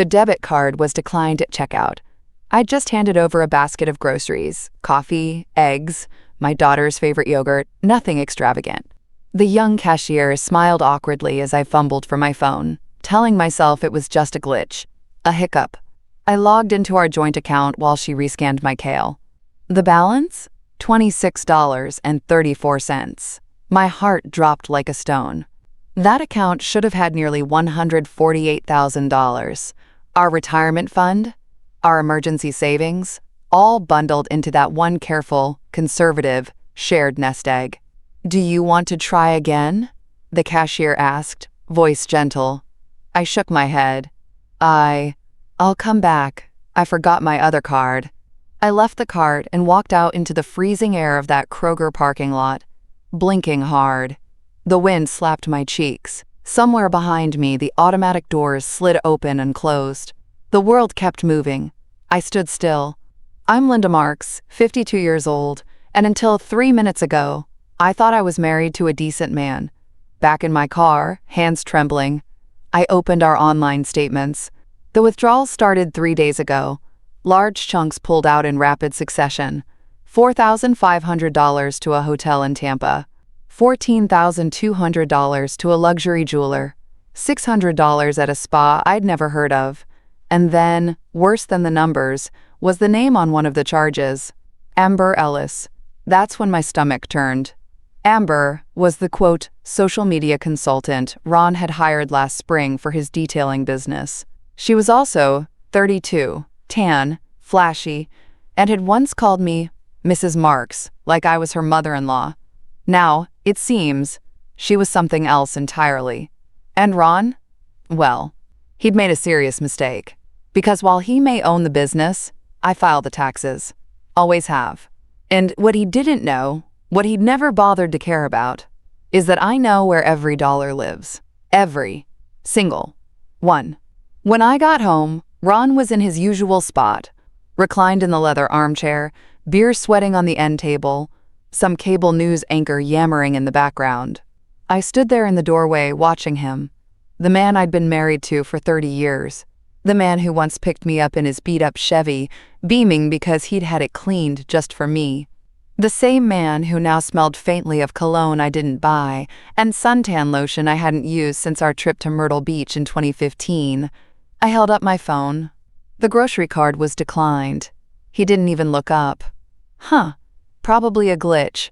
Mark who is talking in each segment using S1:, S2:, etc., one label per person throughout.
S1: The debit card was declined at checkout. I'd just handed over a basket of groceries, coffee, eggs, my daughter's favorite yogurt, nothing extravagant. The young cashier smiled awkwardly as I fumbled for my phone, telling myself it was just a glitch, a hiccup. I logged into our joint account while she rescanned my kale. The balance? $26.34. My heart dropped like a stone. That account should have had nearly $148,000. Our retirement fund, our emergency savings, all bundled into that one careful, conservative, shared nest egg. "Do you want to try again?" the cashier asked, voice gentle. I shook my head. I'll come back. I forgot my other card. I left the cart and walked out into the freezing air of that Kroger parking lot, blinking hard. The wind slapped my cheeks. Somewhere behind me, the automatic doors slid open and closed. The world kept moving. I stood still. I'm Linda Marks, 52 years old, and until 3 minutes ago, I thought I was married to a decent man. Back in my car, hands trembling, I opened our online statements. The withdrawal started 3 days ago. Large chunks pulled out in rapid succession. $4,500 to a hotel in Tampa. $14,200 to a luxury jeweler. $600 at a spa I'd never heard of. And then, worse than the numbers, was the name on one of the charges. Amber Ellis. That's when my stomach turned. Amber was the, quote, social media consultant Ron had hired last spring for his detailing business. She was also 32, tan, flashy, and had once called me Mrs. Marks, like I was her mother-in-law. Now, it seems, she was something else entirely. And Ron? Well, he'd made a serious mistake. Because while he may own the business, I file the taxes. Always have. And what he didn't know, what he'd never bothered to care about, is that I know where every dollar lives. Every single one. When I got home, Ron was in his usual spot, reclined in the leather armchair, beer sweating on the end table, some cable news anchor yammering in the background. I stood there in the doorway watching him, the man I'd been married to for 30 years, the man who once picked me up in his beat-up Chevy, beaming because he'd had it cleaned just for me. The same man who now smelled faintly of cologne I didn't buy and suntan lotion I hadn't used since our trip to Myrtle Beach in 2015. I held up my phone. The grocery card was declined. He didn't even look up. Huh. Probably a glitch.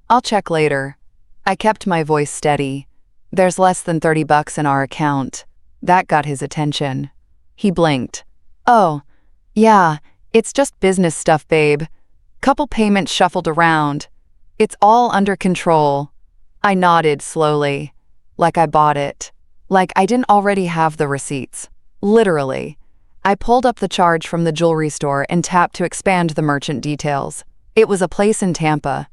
S1: I'll check later. I kept my voice steady. There's less than $30 in our account. That got his attention. He blinked. Oh, yeah, it's just business stuff, babe. Couple payments shuffled around. It's all under control. I nodded slowly, like I bought it. Like I didn't already have the receipts. Literally. I pulled up the charge from the jewelry store and tapped to expand the merchant details. It was a place in Tampa.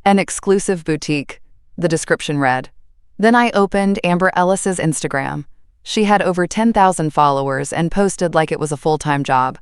S1: An exclusive boutique, the description read. Then I opened Amber Ellis's Instagram. She had over 10,000 followers and posted like it was a full-time job.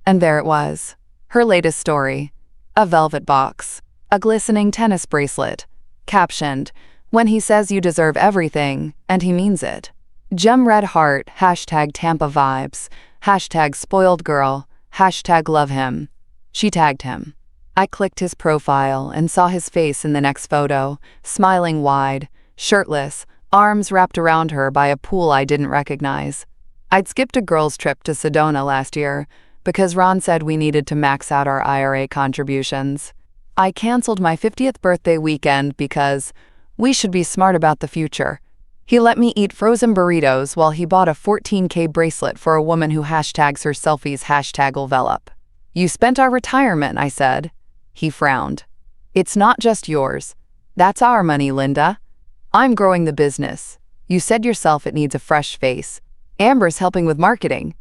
S1: And there it was. Her latest story. A velvet box. A glistening tennis bracelet. Captioned, "When he says you deserve everything, and he means it." Gem red heart, hashtag Tampa vibes, hashtag spoiled girl, hashtag love him. She tagged him. I clicked his profile and saw his face in the next photo, smiling wide, shirtless, arms wrapped around her by a pool I didn't recognize. I'd skipped a girls' trip to Sedona last year because Ron said we needed to max out our IRA contributions. I canceled my 50th birthday weekend because we should be smart about the future. He let me eat frozen burritos while he bought a $14K bracelet for a woman who hashtags her selfies #Ulvelup. You spent our retirement, I said. He frowned. It's not just yours. That's our money, Linda. I'm growing the business. You said yourself it needs a fresh face. Amber's helping with marketing.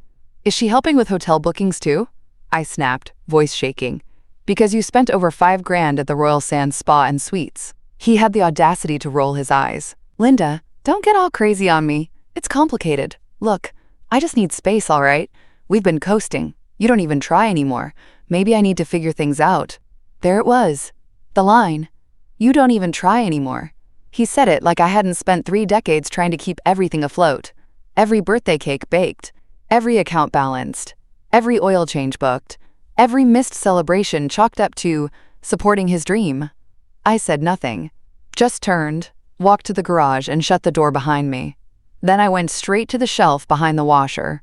S1: Is she helping with hotel bookings too? I snapped, voice shaking. Because you spent over $5,000 at the Royal Sands Spa and Suites. He had the audacity to roll his eyes. Linda, don't get all crazy on me. It's complicated. Look, I just need space, all right? We've been coasting. You don't even try anymore. Maybe I need to figure things out. There it was. The line. You don't even try anymore. He said it like I hadn't spent 3 decades trying to keep everything afloat. Every birthday cake baked. Every account balanced, every oil change booked, every missed celebration chalked up to supporting his dream. I said nothing, just turned, walked to the garage and shut the door behind me. Then I went straight to the shelf behind the washer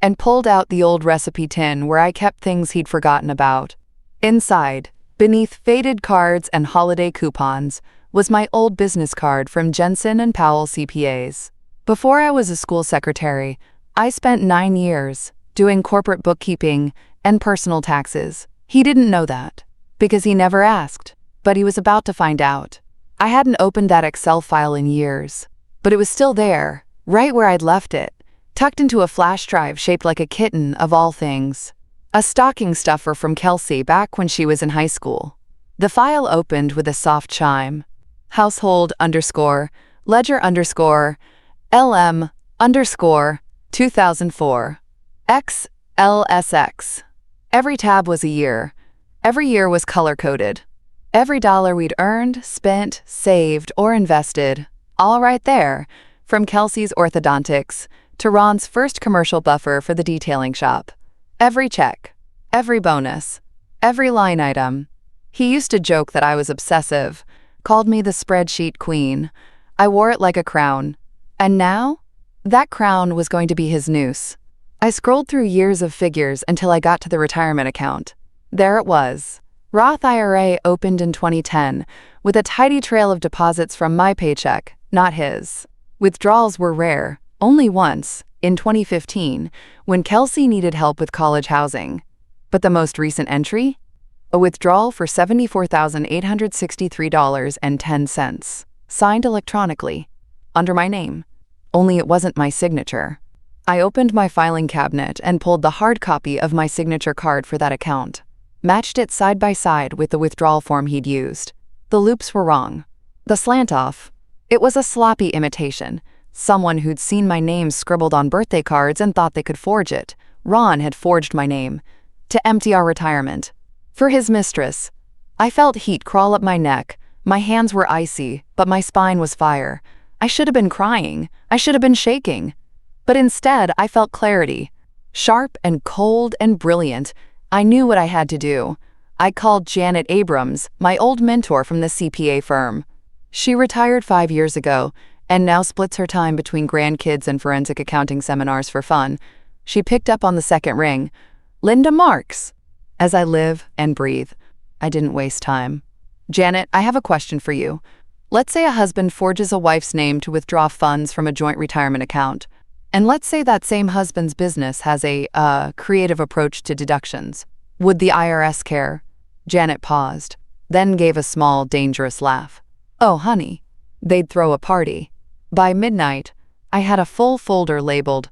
S1: and pulled out the old recipe tin where I kept things he'd forgotten about. Inside, beneath faded cards and holiday coupons, was my old business card from Jensen and Powell CPAs. Before I was a school secretary, I spent 9 years doing corporate bookkeeping and personal taxes. He didn't know that, because he never asked, but he was about to find out. I hadn't opened that Excel file in years, but it was still there, right where I'd left it, tucked into a flash drive shaped like a kitten of all things. A stocking stuffer from Kelsey back when she was in high school. The file opened with a soft chime. Household _ ledger _ LM _ 2004. XLSX. Every tab was a year. Every year was color-coded. Every dollar we'd earned, spent, saved, or invested, all right there, from Kelsey's orthodontics to Ron's first commercial buffer for the detailing shop. Every check, every bonus, every line item. He used to joke that I was obsessive, called me the spreadsheet queen. I wore it like a crown. And now, that crown was going to be his noose. I scrolled through years of figures until I got to the retirement account. There it was. Roth IRA opened in 2010, with a tidy trail of deposits from my paycheck, not his. Withdrawals were rare, only once, in 2015, when Kelsey needed help with college housing. But the most recent entry? A withdrawal for $74,863.10, signed electronically, under my name. Only it wasn't my signature. I opened my filing cabinet and pulled the hard copy of my signature card for that account. Matched it side by side with the withdrawal form he'd used. The loops were wrong. The slant off. It was a sloppy imitation. Someone who'd seen my name scribbled on birthday cards and thought they could forge it. Ron had forged my name. To empty our retirement. For his mistress. I felt heat crawl up my neck. My hands were icy, but my spine was fire. I should have been crying. I should have been shaking. But instead, I felt clarity. Sharp and cold and brilliant. I knew what I had to do. I called Janet Abrams, my old mentor from the CPA firm. She retired 5 years ago, and now splits her time between grandkids and forensic accounting seminars for fun. She picked up on the second ring. Linda Marks. As I live and breathe, I didn't waste time. Janet, I have a question for you. Let's say a husband forges a wife's name to withdraw funds from a joint retirement account. And let's say that same husband's business has a creative approach to deductions. Would the IRS care? Janet paused, then gave a small, dangerous laugh. Oh, honey, they'd throw a party. By midnight, I had a full folder labeled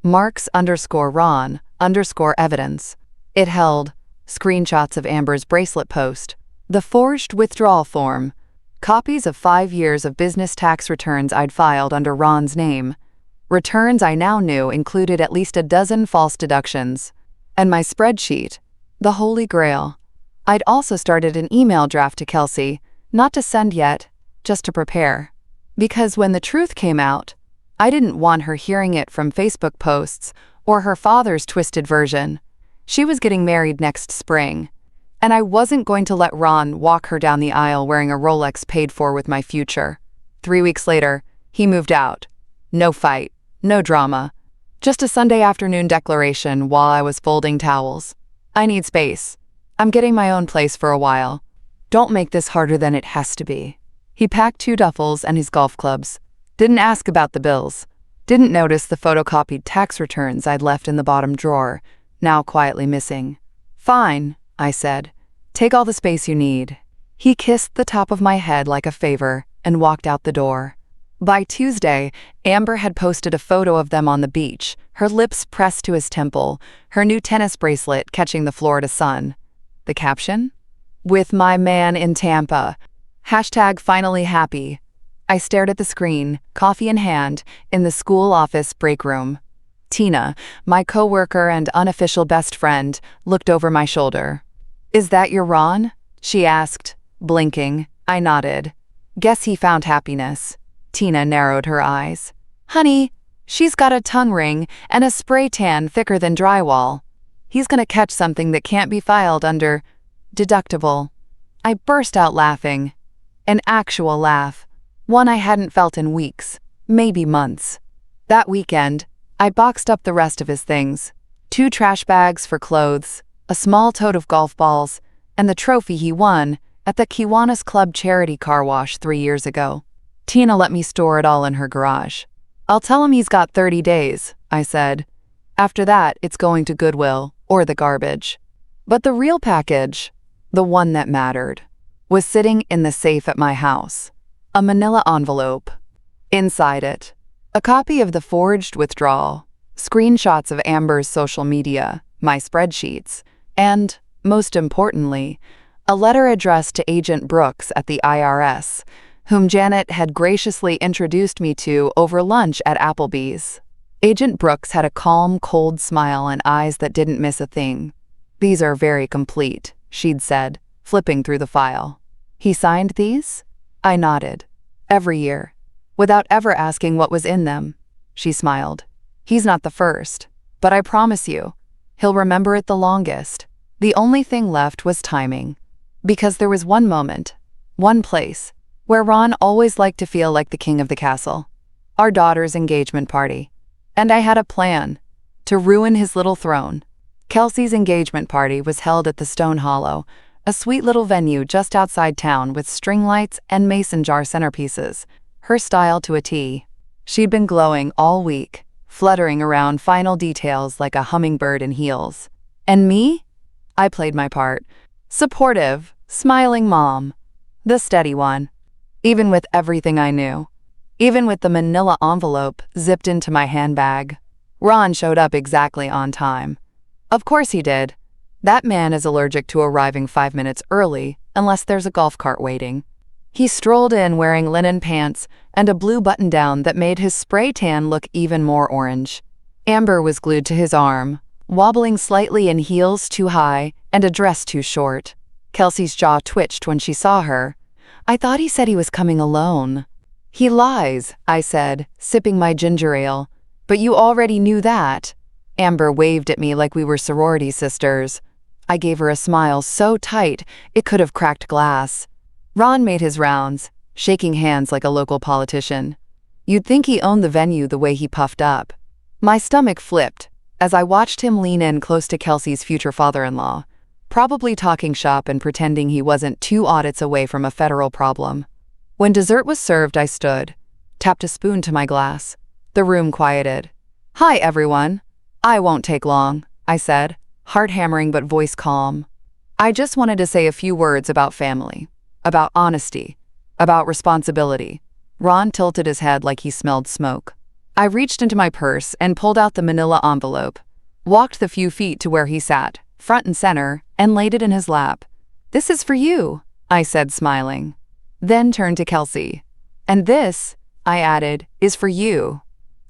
S1: Marks _Ron _evidence. It held screenshots of Amber's bracelet post, the forged withdrawal form, copies of 5 years of business tax returns I'd filed under Ron's name. Returns I now knew included at least a dozen false deductions. And my spreadsheet, the holy grail. I'd also started an email draft to Kelsey, not to send yet, just to prepare. Because when the truth came out, I didn't want her hearing it from Facebook posts or her father's twisted version. She was getting married next spring, and I wasn't going to let Ron walk her down the aisle wearing a Rolex paid for with my future. 3 weeks later, he moved out. No fight. No drama. Just a Sunday afternoon declaration while I was folding towels. I need space. I'm getting my own place for a while. Don't make this harder than it has to be. He packed 2 duffels and his golf clubs. Didn't ask about the bills. Didn't notice the photocopied tax returns I'd left in the bottom drawer, now quietly missing. Fine, I said. Take all the space you need. He kissed the top of my head like a favor and walked out the door. By Tuesday, Amber had posted a photo of them on the beach, her lips pressed to his temple, her new tennis bracelet catching the Florida sun. The caption? With my man in Tampa. #finally happy. I stared at the screen, coffee in hand, in the school office break room. Tina, my coworker and unofficial best friend, looked over my shoulder. Is that your Ron? She asked, blinking. I nodded. Guess he found happiness. Tina narrowed her eyes. Honey, She's got a tongue ring and a spray tan thicker than drywall. He's gonna catch something that can't be filed under deductible. I burst out laughing. An actual laugh. One I hadn't felt in weeks, maybe months. That weekend, I boxed up the rest of his things. 2 trash bags for clothes, a small tote of golf balls, and the trophy he won at the Kiwanis Club charity car wash 3 years ago. Tina let me store it all in her garage. I'll tell him he's got 30 days, I said. After that, it's going to Goodwill or the garbage. But the real package, the one that mattered, was sitting in the safe at my house. A manila envelope. Inside it, a copy of the forged withdrawal, screenshots of Amber's social media, my spreadsheets, and, most importantly, a letter addressed to Agent Brooks at the IRS, whom Janet had graciously introduced me to over lunch at Applebee's. Agent Brooks had a calm, cold smile and eyes that didn't miss a thing. "These are very complete," she'd said, flipping through the file. "He signed these?" I nodded. "Every year. Without ever asking what was in them." She smiled. "He's not the first, but I promise you, he'll remember it the longest." The only thing left was timing. Because there was one moment, one place, where Ron always liked to feel like the king of the castle. Our daughter's engagement party. And I had a plan to ruin his little throne. Kelsey's engagement party was held at the Stone Hollow, a sweet little venue just outside town with string lights and mason jar centerpieces, her style to a T. She'd been glowing all week, fluttering around final details like a hummingbird in heels. And me? I played my part. Supportive, smiling mom. The steady one. Even with everything I knew. Even with the manila envelope zipped into my handbag. Ron showed up exactly on time. Of course he did. That man is allergic to arriving 5 minutes early unless there's a golf cart waiting. He strolled in wearing linen pants and a blue button-down that made his spray tan look even more orange. Amber was glued to his arm, wobbling slightly in heels too high and a dress too short. Kelsey's jaw twitched when she saw her. "I thought he said he was coming alone." "He lies," I said, sipping my ginger ale. "But you already knew that." Amber waved at me like we were sorority sisters. I gave her a smile so tight it could have cracked glass. Ron made his rounds, shaking hands like a local politician. You'd think he owned the venue the way he puffed up. My stomach flipped as I watched him lean in close to Kelsey's future father-in-law, probably talking shop and pretending he wasn't 2 audits away from a federal problem. When dessert was served, I stood, tapped a spoon to my glass. The room quieted. "Hi, everyone. I won't take long," I said, heart hammering but voice calm. "I just wanted to say a few words about family, about honesty, about responsibility." Ron tilted his head like he smelled smoke. I reached into my purse and pulled out the manila envelope, walked the few feet to where he sat, front and center, and laid it in his lap. "This is for you," I said, smiling. Then turned to Kelsey. "And this," I added, "is for you."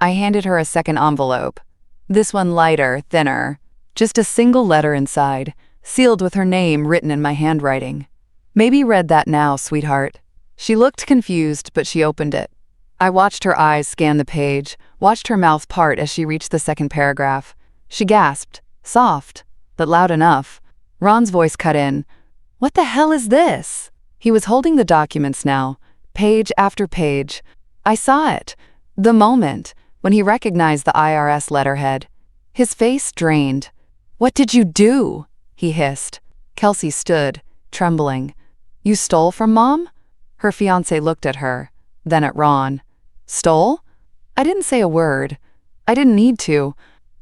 S1: I handed her a second envelope. This one lighter, thinner, just a single letter inside, sealed with her name written in my handwriting. "Maybe read that now, sweetheart." She looked confused, but she opened it. I watched her eyes scan the page, watched her mouth part as she reached the second paragraph. She gasped, soft, but loud enough. Ron's voice cut in. "What the hell is this?" He was holding the documents now, page after page. I saw it, the moment, when he recognized the IRS letterhead. His face drained. "What did you do?" he hissed. Kelsey stood, trembling. "You stole from Mom?" Her fiancé looked at her, then at Ron. "Stole?" I didn't say a word. I didn't need to.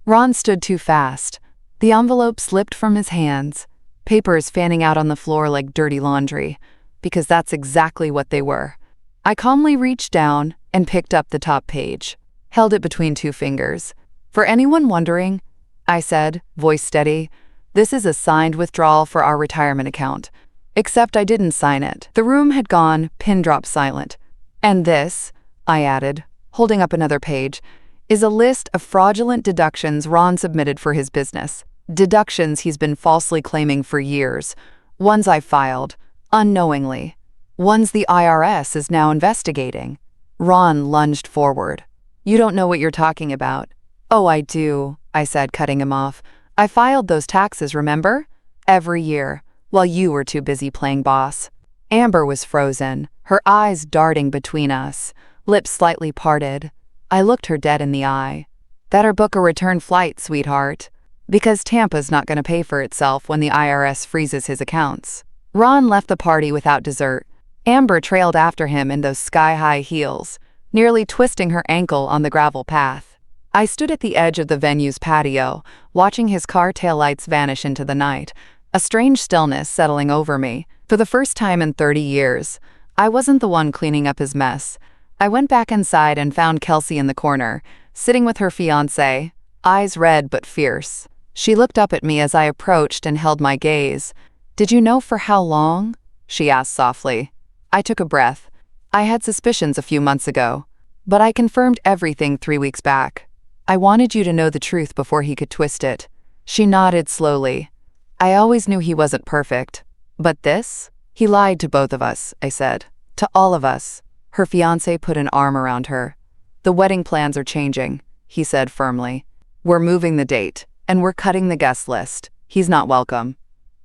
S1: Ron stood too fast. The envelope slipped from his hands, papers fanning out on the floor like dirty laundry, because that's exactly what they were. I calmly reached down and picked up the top page, held it between 2 fingers. "For anyone wondering," I said, voice steady, "this is a signed withdrawal for our retirement account." Except I didn't sign it. The room had gone pin-drop silent. "And this," I added, holding up another page, "is a list of fraudulent deductions Ron submitted for his business. Deductions he's been falsely claiming for years. Ones I filed, unknowingly. Ones the IRS is now investigating." Ron lunged forward. You don't know what you're talking about. Oh, I do, I said, cutting him off. I filed those taxes, remember? Every year, while you were too busy playing boss. Amber was frozen, her eyes darting between us, lips slightly parted. I looked her dead in the eye. Better book a return flight, sweetheart. Because Tampa's not going to pay for itself when the IRS freezes his accounts. Ron left the party without dessert. Amber trailed after him in those sky-high heels, nearly twisting her ankle on the gravel path. I stood at the edge of the venue's patio, watching his car taillights vanish into the night, a strange stillness settling over me. For the first time in 30 years, I wasn't the one cleaning up his mess. I went back inside and found Kelsey in the corner, sitting with her fiancé, eyes red but fierce. She looked up at me as I approached and held my gaze. "Did you know for how long?" she asked softly. I took a breath. I had suspicions a few months ago, but I confirmed everything 3 weeks back. "I wanted you to know the truth before he could twist it." She nodded slowly. "I always knew he wasn't perfect. But this? He lied to both of us," I said. "To all of us." Her fiancé put an arm around her. "The wedding plans are changing," he said firmly. "We're moving the date, and we're cutting the guest list. He's not welcome."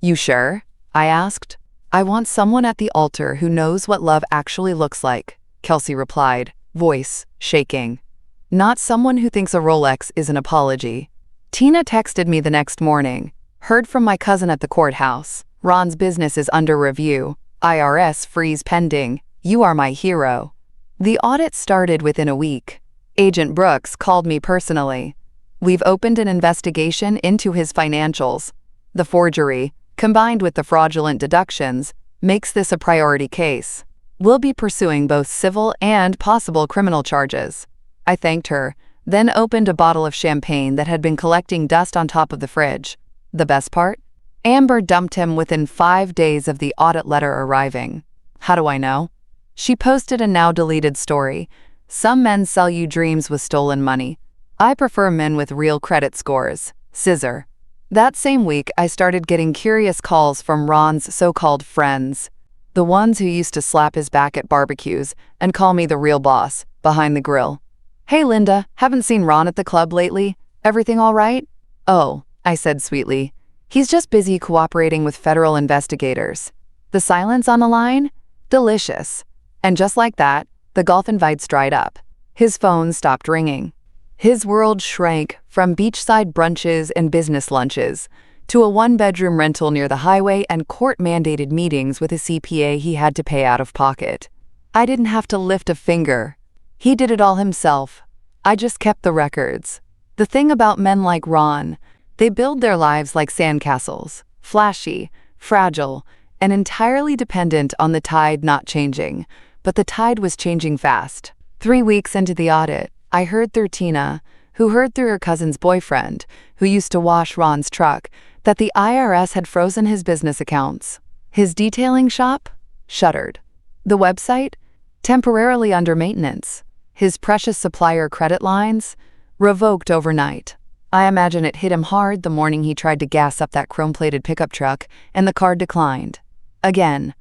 S1: "You sure?" I asked. "I want someone at the altar who knows what love actually looks like," Kelsey replied, voice shaking. "Not someone who thinks a Rolex is an apology." Tina texted me the next morning. "Heard from my cousin at the courthouse. Ron's business is under review. IRS freeze pending. You are my hero." The audit started within a week. Agent Brooks called me personally. "We've opened an investigation into his financials. The forgery, combined with the fraudulent deductions, makes this a priority case. We'll be pursuing both civil and possible criminal charges." I thanked her, then opened a bottle of champagne that had been collecting dust on top of the fridge. The best part? Amber dumped him within 5 days of the audit letter arriving. How do I know? She posted a now-deleted story. "Some men sell you dreams with stolen money. I prefer men with real credit scores. Scissor." That same week, I started getting curious calls from Ron's so-called friends. The ones who used to slap his back at barbecues and call me the real boss, behind the grill. "Hey Linda, haven't seen Ron at the club lately. Everything all right?" "Oh," I said sweetly. "He's just busy cooperating with federal investigators." The silence on the line? Delicious. And just like that, the golf invites dried up. His phone stopped ringing. His world shrank from beachside brunches and business lunches to a one-bedroom rental near the highway and court-mandated meetings with a CPA he had to pay out of pocket. I didn't have to lift a finger. He did it all himself. I just kept the records. The thing about men like Ron, they build their lives like sandcastles, flashy, fragile, and entirely dependent on the tide not changing. But the tide was changing fast. 3 weeks into the audit, I heard through Tina, who heard through her cousin's boyfriend, who used to wash Ron's truck, that the IRS had frozen his business accounts. His detailing shop? Shuttered. The website? Temporarily under maintenance. His precious supplier credit lines? Revoked overnight. I imagine it hit him hard the morning he tried to gas up that chrome-plated pickup truck, and the card declined. Again.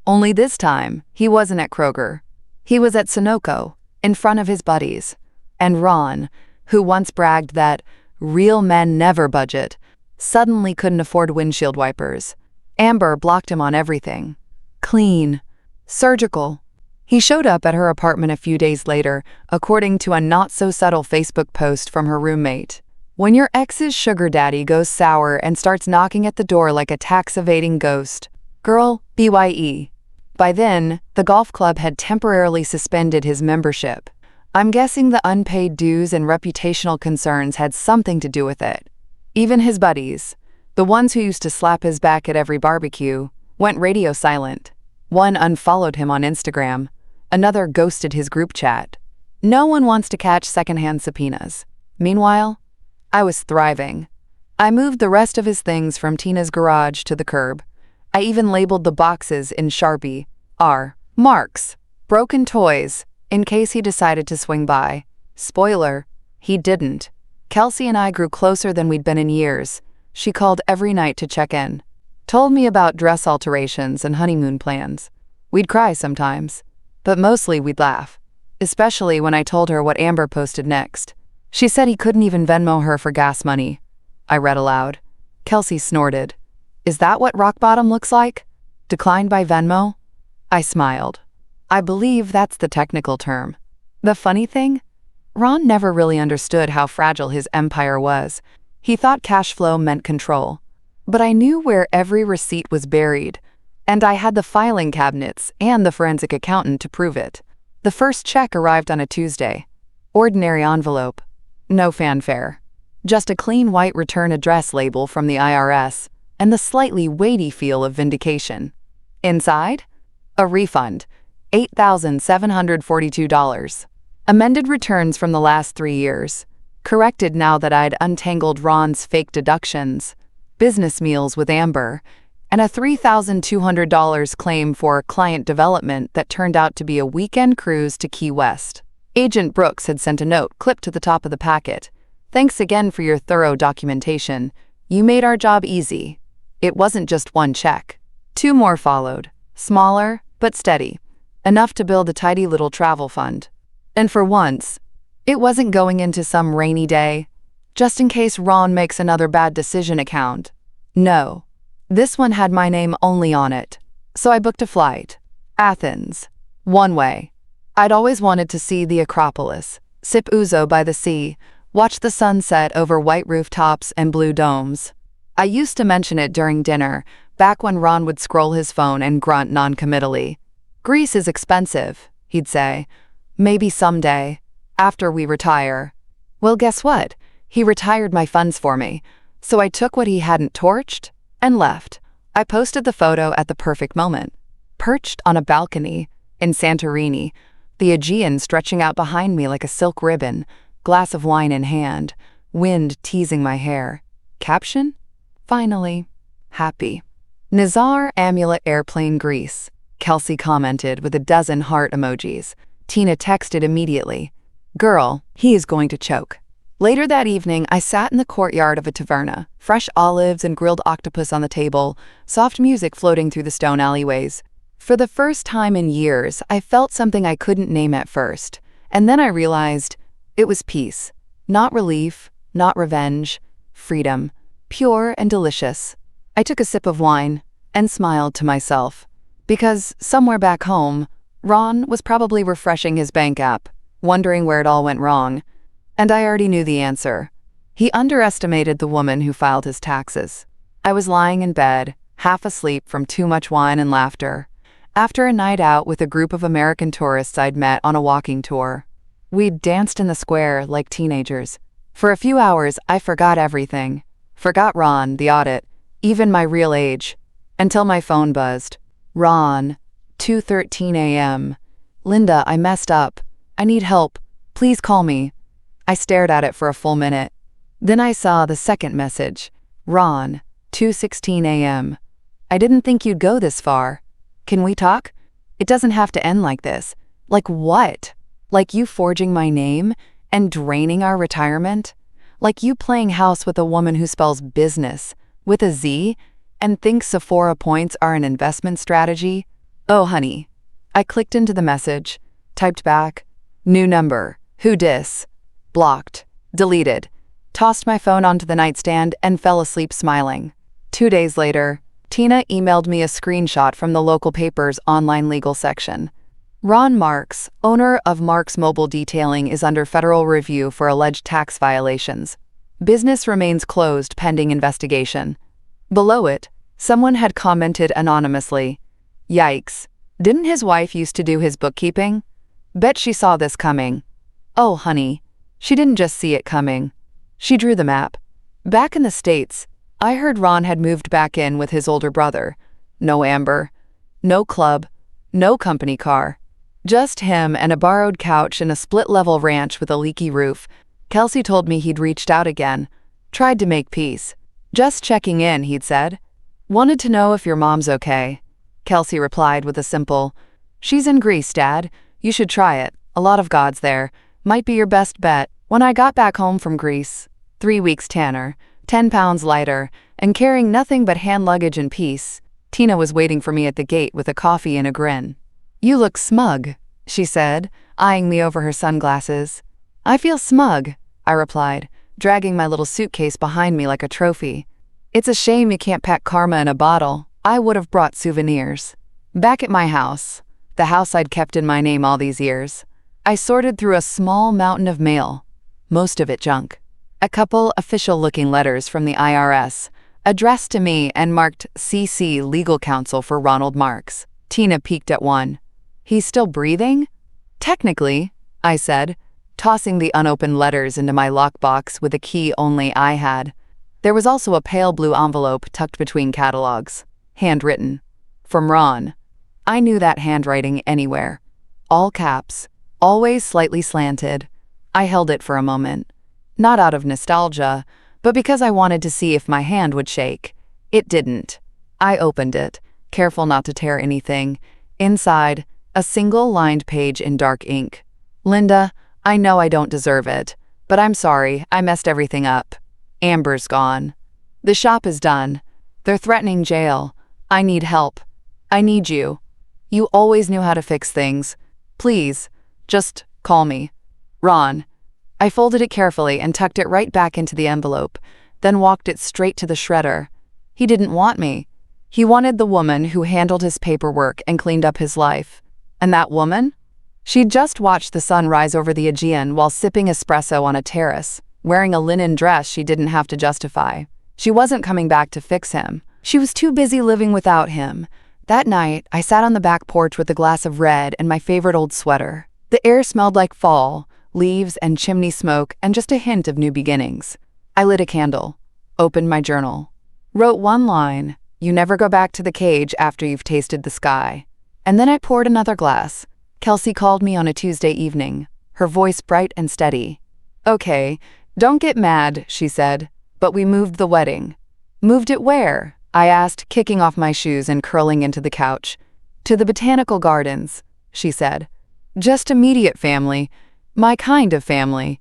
S1: Only this time, he wasn't at Kroger. He was at Sunoco, in front of his buddies. And Ron, who once bragged that real men never budget, suddenly couldn't afford windshield wipers. Amber blocked him on everything. Clean. Surgical. He showed up at her apartment a few days later, according to a not-so-subtle Facebook post from her roommate. "When your ex's sugar daddy goes sour and starts knocking at the door like a tax-evading ghost. Girl, BYE. By then, the golf club had temporarily suspended his membership. I'm guessing the unpaid dues and reputational concerns had something to do with it. Even his buddies, the ones who used to slap his back at every barbecue, went radio silent. One unfollowed him on Instagram. Another ghosted his group chat. No one wants to catch secondhand subpoenas. Meanwhile, I was thriving. I moved the rest of his things from Tina's garage to the curb. I even labeled the boxes in Sharpie. Marks. Broken toys, in case he decided to swing by. Spoiler, he didn't. Kelsey and I grew closer than we'd been in years. She called every night to check in. Told me about dress alterations and honeymoon plans. We'd cry sometimes, but mostly we'd laugh. especially when I told her what Amber posted next. She said he couldn't even Venmo her for gas money. I read aloud. Kelsey snorted. Is that what rock bottom looks like? Declined by Venmo? I smiled. I believe that's the technical term. The funny thing? Ron never really understood how fragile his empire was. He thought cash flow meant control. But I knew where every receipt was buried, and I had the filing cabinets and the forensic accountant to prove it. The first check arrived on a Tuesday. Ordinary envelope. No fanfare. Just a clean white return address label from the IRS, and the slightly weighty feel of vindication. Inside? A refund. $8,742. Amended returns from the last 3 years. Corrected now that I'd untangled Ron's fake deductions. Business meals with Amber, and a $3,200 claim for client development that turned out to be a weekend cruise to Key West. Agent Brooks had sent a note clipped to the top of the packet. Thanks again for your thorough documentation. You made our job easy. It wasn't just one check. 2 more followed, smaller but steady, enough to build a tidy little travel fund. And for once, it wasn't going into some rainy day, just in case Ron makes another bad decision account. No, this one had my name only on it. So I booked a flight. Athens. One way. I'd always wanted to see the Acropolis, sip ouzo by the sea, watch the sunset over white rooftops and blue domes. I used to mention it during dinner, back when Ron would scroll his phone and grunt noncommittally. Greece is expensive, he'd say. Maybe someday, after we retire. Well, guess what? He retired my funds for me, so I took what he hadn't torched and left. I posted the photo at the perfect moment. Perched on a balcony in Santorini, the Aegean stretching out behind me like a silk ribbon, glass of wine in hand, wind teasing my hair. Caption? Finally, happy. Nizar Amulet Airplane Greece, Kelsey commented with a dozen heart emojis. Tina texted immediately. Girl, he is going to choke. Later that evening, I sat in the courtyard of a taverna, fresh olives and grilled octopus on the table, soft music floating through the stone alleyways. For the first time in years, I felt something I couldn't name at first, and then I realized it was peace. Not relief, not revenge, freedom, pure and delicious. I took a sip of wine and smiled to myself, because somewhere back home, Ron was probably refreshing his bank app, wondering where it all went wrong. And I already knew the answer. He underestimated the woman who filed his taxes. I was lying in bed, half asleep from too much wine and laughter, after a night out with a group of American tourists I'd met on a walking tour. We'd danced in the square like teenagers. For a few hours, I forgot everything. Forgot Ron, the audit, even my real age, until my phone buzzed. Ron, 2:13 a.m. Linda, I messed up. I need help. Please call me. I stared at it for a full minute. Then I saw the second message. Ron, 2:16 a.m. I didn't think you'd go this far. Can we talk? It doesn't have to end like this. Like what? Like you forging my name and draining our retirement? Like you playing house with a woman who spells business with a Z and thinks Sephora points are an investment strategy? Oh, honey. I clicked into the message, typed back, new number, who dis? Blocked, deleted, tossed my phone onto the nightstand and fell asleep smiling. 2 days later, Tina emailed me a screenshot from the local paper's online legal section. Ron Marks, owner of Marks Mobile Detailing, is under federal review for alleged tax violations. Business remains closed pending investigation. Below it, someone had commented anonymously, "Yikes, didn't his wife used to do his bookkeeping? Bet she saw this coming." Oh, honey, she didn't just see it coming. She drew the map. Back in the States, I heard Ron had moved back in with his older brother. No Amber, no club, no company car. Just him and a borrowed couch in a split-level ranch with a leaky roof. Kelsey told me he'd reached out again, tried to make peace. Just checking in, he'd said. Wanted to know if your mom's okay. Kelsey replied with a simple, "She's in Greece, Dad. You should try it. A lot of gods there. Might be your best bet." When I got back home from Greece, 3 weeks tanner, 10 pounds lighter, and carrying nothing but hand luggage and peace, Tina was waiting for me at the gate with a coffee and a grin. "You look smug," she said, eyeing me over her sunglasses. I feel smug, I replied, dragging my little suitcase behind me like a trophy. It's a shame you can't pack karma in a bottle. I would have brought souvenirs. Back at my house, the house I'd kept in my name all these years, I sorted through a small mountain of mail, most of it junk. A couple official-looking letters from the IRS, addressed to me and marked CC Legal Counsel for Ronald Marks. Tina peeked at one. He's still breathing? Technically, I said, tossing the unopened letters into my lockbox with a key only I had. There was also a pale blue envelope tucked between catalogs, handwritten. From Ron. I knew that handwriting anywhere. All caps, always slightly slanted. I held it for a moment. Not out of nostalgia, but because I wanted to see if my hand would shake. It didn't. I opened it, careful not to tear anything. Inside, a single lined page in dark ink. Linda, I know I don't deserve it, but I'm sorry, I messed everything up. Amber's gone. The shop is done. They're threatening jail. I need help. I need you. You always knew how to fix things. Please, just call me. Ron. I folded it carefully and tucked it right back into the envelope, then walked it straight to the shredder. He didn't want me. He wanted the woman who handled his paperwork and cleaned up his life. And that woman? She'd just watched the sun rise over the Aegean while sipping espresso on a terrace, wearing a linen dress she didn't have to justify. She wasn't coming back to fix him. She was too busy living without him. That night, I sat on the back porch with a glass of red and my favorite old sweater. The air smelled like fall, leaves and chimney smoke and just a hint of new beginnings. I lit a candle, opened my journal, wrote one line, "You never go back to the cage after you've tasted the sky." And then I poured another glass. Kelsey called me on a Tuesday evening, her voice bright and steady. "Okay, don't get mad," she said, "but we moved the wedding." "Moved it where?" I asked, kicking off my shoes and curling into the couch. "To the botanical gardens," she said. "Just immediate family. My kind of family."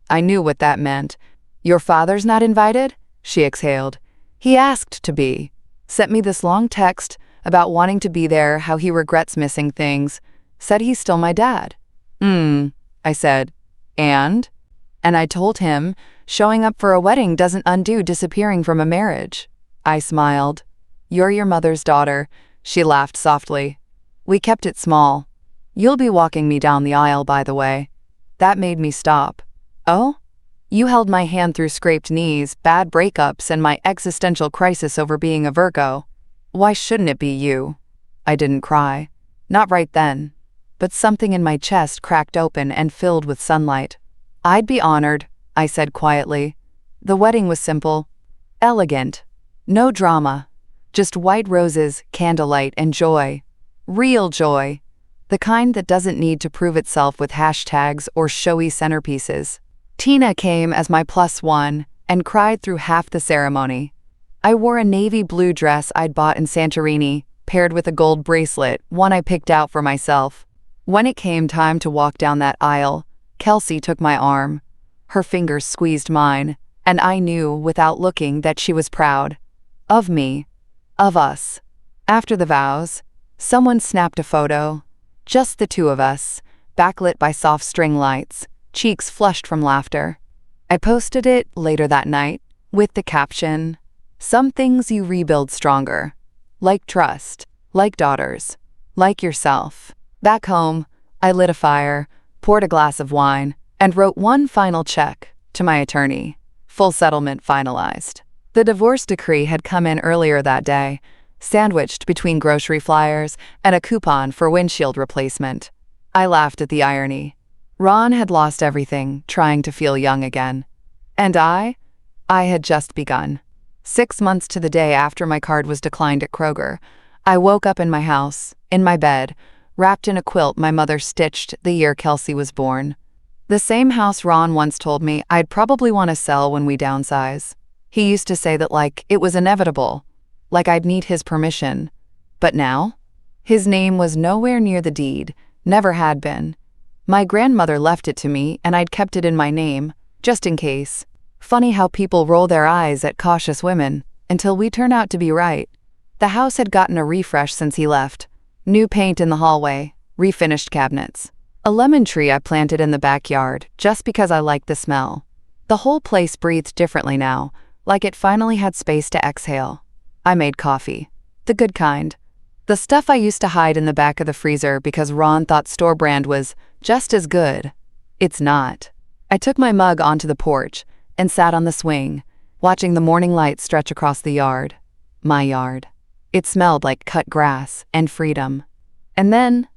S1: I knew what that meant. "Your father's not invited?" she exhaled. "He asked to be. Sent me this long text about wanting to be there, how he regrets missing things. Said he's still my dad." I said. And I told him, showing up for a wedding doesn't undo disappearing from a marriage. I smiled. "You're your mother's daughter," she laughed softly. "We kept it small. You'll be walking me down the aisle, by the way." That made me stop. "Oh? You held my hand through scraped knees, bad breakups, and my existential crisis over being a Virgo. Why shouldn't it be you?" I didn't cry. Not right then. But something in my chest cracked open and filled with sunlight. "I'd be honored," I said quietly. The wedding was simple, elegant. No drama. Just white roses, candlelight, and joy. Real joy. The kind that doesn't need to prove itself with hashtags or showy centerpieces. Tina came as my +1 and cried through half the ceremony. I wore a navy blue dress I'd bought in Santorini, paired with a gold bracelet, one I picked out for myself. When it came time to walk down that aisle, Kelsey took my arm. Her fingers squeezed mine, and I knew, without looking, that she was proud. Of me. Of us. After the vows, someone snapped a photo. Just the two of us, backlit by soft string lights, cheeks flushed from laughter. I posted it later that night, with the caption, "Some things you rebuild stronger. Like trust, like daughters, like yourself." Back home, I lit a fire, poured a glass of wine, and wrote one final check to my attorney. Full settlement finalized. The divorce decree had come in earlier that day, sandwiched between grocery flyers and a coupon for windshield replacement. I laughed at the irony. Ron had lost everything, trying to feel young again. And I had just begun. 6 months to the day after my card was declined at Kroger, I woke up in my house, in my bed, wrapped in a quilt my mother stitched the year Kelsey was born. The same house Ron once told me I'd probably want to sell when we downsize. He used to say that it was inevitable, like I'd need his permission. But now? His name was nowhere near the deed, never had been. My grandmother left it to me and I'd kept it in my name, just in case. Funny how people roll their eyes at cautious women, until we turn out to be right. The house had gotten a refresh since he left. New paint in the hallway, refinished cabinets. A lemon tree I planted in the backyard just because I liked the smell. The whole place breathed differently now, like it finally had space to exhale. I made coffee. The good kind. The stuff I used to hide in the back of the freezer because Ron thought store brand was just as good. It's not. I took my mug onto the porch and sat on the swing, watching the morning light stretch across the yard. My yard. It smelled like cut grass and freedom. And then,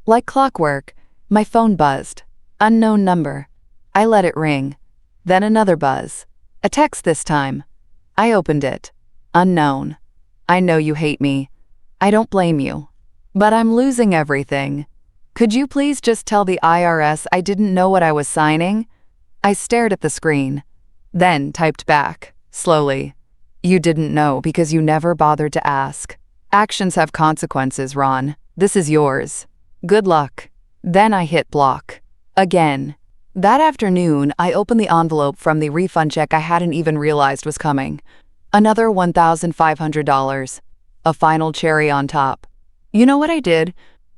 S1: like clockwork, my phone buzzed. Unknown number. I let it ring. Then another buzz. A text this time. I opened it. Unknown. I know you hate me. I don't blame you. But I'm losing everything. Could you please just tell the IRS I didn't know what I was signing? I stared at the screen. Then typed back, slowly. You didn't know because you never bothered to ask. Actions have consequences, Ron. This is yours. Good luck. Then I hit block. Again. That afternoon, I opened the envelope from the refund check I hadn't even realized was coming. Another $1,500. A final cherry on top. You know what I did?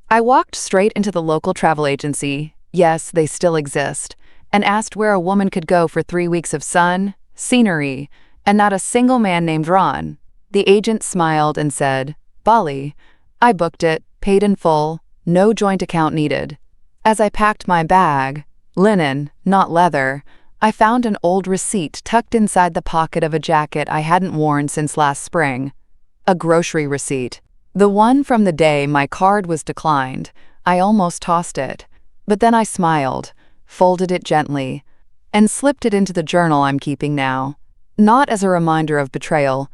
S1: I walked straight into the local travel agency, yes, they still exist, and asked where a woman could go for 3 weeks of sun, scenery, and not a single man named Ron. The agent smiled and said, Bali. I booked it, paid in full, no joint account needed. As I packed my bag, linen, not leather, I found an old receipt tucked inside the pocket of a jacket I hadn't worn since last spring. A grocery receipt. The one from the day my card was declined. I almost tossed it. But then I smiled, folded it gently, and slipped it into the journal I'm keeping now. Not as a reminder of betrayal,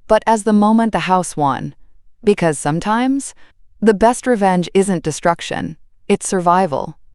S1: but as the moment the house won. Because sometimes, the best revenge isn't destruction, it's survival.